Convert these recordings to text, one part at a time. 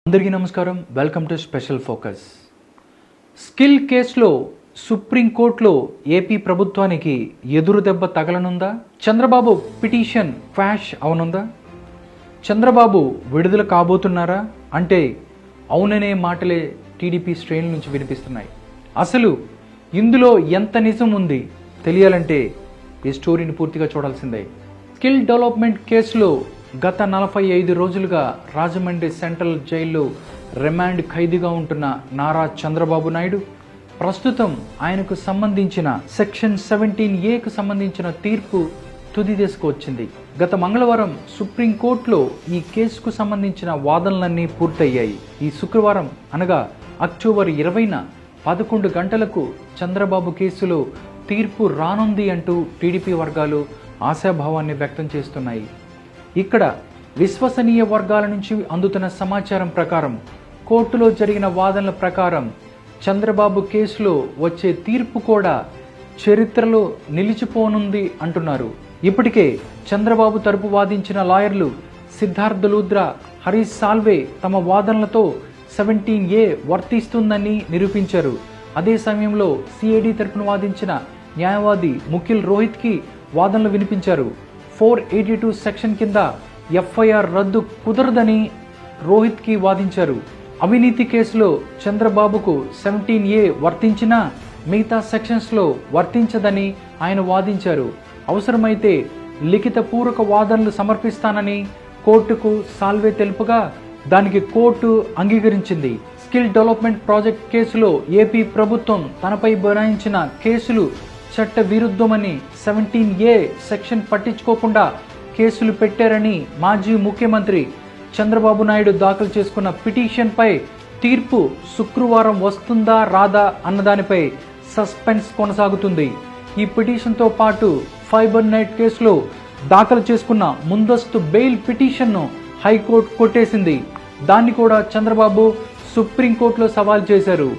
అందరికీ నమస్కారం. Welcome to special focus. Skill కేసులో సుప్రీంకోర్టులో ఏపీ ప్రభుత్వానికి ఎదురు దెబ్బ తగలనుందా? చంద్రబాబు పిటిషన్ క్వాష్ అవనుందా? చంద్రబాబు విడుదల కాబోతున్నారా అంటే అవుననే మాటలే టీడీపీ శ్రేణుల నుంచి వినిపిస్తున్నాయి. అసలు ఇందులో ఎంత నిజం ఉంది తెలియాలంటే ఈ స్టోరీని పూర్తిగా చూడాల్సిందే. స్కిల్ డెవలప్మెంట్ కేసులో గత 45 రోజులుగా రాజమండ్రి సెంట్రల్ జైల్లో రిమాండ్ ఖైదీగా ఉంటున్న నారా చంద్రబాబు నాయుడు ప్రస్తుతం ఆయనకు సంబంధించిన సెక్షన్ 17A సంబంధించిన తీర్పు తుది దశకు వచ్చింది. గత మంగళవారం సుప్రీంకోర్టులో ఈ కేసుకు సంబంధించిన వాదనలన్నీ పూర్తయ్యాయి. ఈ శుక్రవారం అనగా అక్టోబర్ 20న 11 గంటలకు చంద్రబాబు కేసులో తీర్పు రానుంది అంటూ టీడీపీ వర్గాలు ఆశాభావాన్ని వ్యక్తం చేస్తున్నాయి. ఇక్కడ విశ్వసనీయ వర్గాల నుంచి అందుతున్న సమాచారం ప్రకారం కోర్టులో జరిగిన వాదనల ప్రకారం చంద్రబాబు కేసులో వచ్చే తీర్పు కూడా చరిత్రలో నిలిచిపోనుంది అంటున్నారు. ఇప్పటికే చంద్రబాబు తరపు వాదించిన లాయర్లు సిద్ధార్థ లూద్రా, హరీష్ సాల్వే తమ వాదనలతో 17A వర్తిస్తుందని నిరూపించారు. అదే సమయంలో సిఐడి తరపున వాదించిన న్యాయవాది ముఖిల్ రోహిత్కి వాదనలు వినిపించారు. 482 సెక్షన్ కింద ఎఫ్ఐఆర్ రద్దు కుదరదని రోహిత్కి వాదించారు. అవినీతి కేసులో చంద్రబాబుకు 17A వర్తించినా మిగతా సెక్షన్స్లో వర్తించదని ఆయన వాదించారు. అవసరమైతే లిఖిత పూర్వక వాదనలు సమర్పిస్తానని కోర్టుకు సాల్వే తెలుపగా దానికి కోర్టు అంగీకరించింది. స్కిల్ డెవలప్మెంట్ ప్రాజెక్ట్ కేసులో ఏపీ ప్రభుత్వం తనపై బనాయించిన కేసులు చట్ట విరుద్ధమని 17A సెక్షన్ పట్టించుకోకుండా కేసులు పెట్టారని మాజీ ముఖ్యమంత్రి చంద్రబాబు నాయుడు దాఖలు చేసుకున్న పిటిషన్పై తీర్పు శుక్రవారం వస్తుందా రాదా అన్నదానిపై సస్పెన్స్ కొనసాగుతుంది. ఈ పిటిషన్తో పాటు ఫైబర్ నెట్ కేసులో దాఖలు చేసుకున్న ముందస్తు బెయిల్ పిటిషన్ను హైకోర్టు కొట్టేసింది. దాన్ని కూడా చంద్రబాబు సుప్రీంకోర్టులో సవాల్ చేశారు.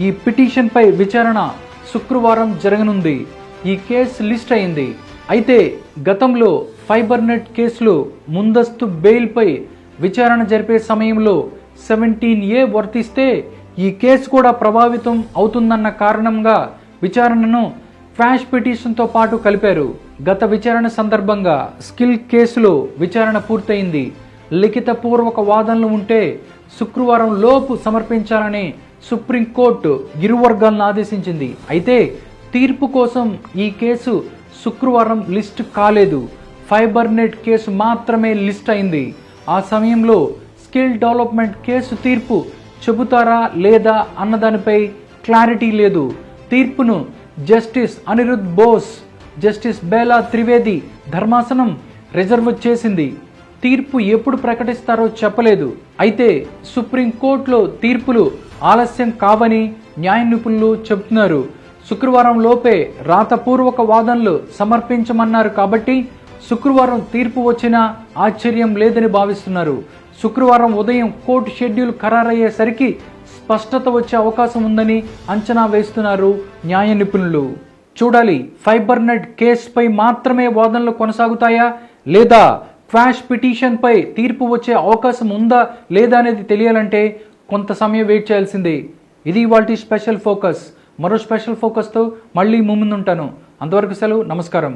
ఈ పిటిషన్పై విచారణ శుక్రవారం జరగనుంది. ఈ కేసు లిస్ట్ అయింది. అయితే గతంలో ఫైబర్ నెట్ కేసులో ముందస్తు బెయిల్పై విచారణ జరిపే సమయంలో 17A వర్తిస్తే ఈ కేసు కూడా ప్రభావితం అవుతుందన్న కారణంగా విచారణను క్వాష్ పిటిషన్తో పాటు కలిపారు. గత విచారణ సందర్భంగా స్కిల్ కేసులో విచారణ పూర్తయింది. లిఖిత పూర్వక వాదనలు ఉంటే శుక్రవారం లోపు సమర్పించాలని సుప్రీంకోర్టు ఇరు వర్గాలను ఆదేశించింది. అయితే తీర్పు కోసం ఈ కేసు శుక్రవారం లిస్ట్ కాలేదు. ఫైబర్ నెట్ కేసు మాత్రమే లిస్ట్ అయింది. ఆ సమయంలో స్కిల్ డెవలప్మెంట్ కేసు తీర్పు చెబుతారా లేదా అన్నదానిపై క్లారిటీ లేదు. తీర్పును జస్టిస్ అనిరుద్ బోస్, జస్టిస్ బేలా త్రివేది ధర్మాసనం రిజర్వ్ చేసింది. తీర్పు ఎప్పుడు ప్రకటిస్తారో చెప్పలేదు. అయితే సుప్రీంకోర్టులో తీర్పులు ఆలస్యం కావని న్యాయ నిపుణులు చెబుతున్నారు. శుక్రవారం లోపే రాతపూర్వక వాదనలు సమర్పించమన్నారు కాబట్టి శుక్రవారం తీర్పు వచ్చినా ఆశ్చర్యం లేదని భావిస్తున్నారు. శుక్రవారం ఉదయం కోర్టు షెడ్యూల్ ఖరారయ్యేసరికి స్పష్టత వచ్చే అవకాశం ఉందని అంచనా వేస్తున్నారు న్యాయ నిపుణులు. చూడాలి, ఫైబర్ నెట్ కేసుపై మాత్రమే వాదనలు కొనసాగుతాయా లేదా క్వాష్ పిటిషన్పై తీర్పు వచ్చే అవకాశం ఉందా లేదా అనేది తెలియాలంటే కొంత సమయం వెయిట్ చేయాల్సిందే. ఇది ఇవాల్టి స్పెషల్ ఫోకస్. మరో స్పెషల్ ఫోకస్తో మళ్ళీ ముందుంటాను. అంతవరకు సెలవు. నమస్కారం.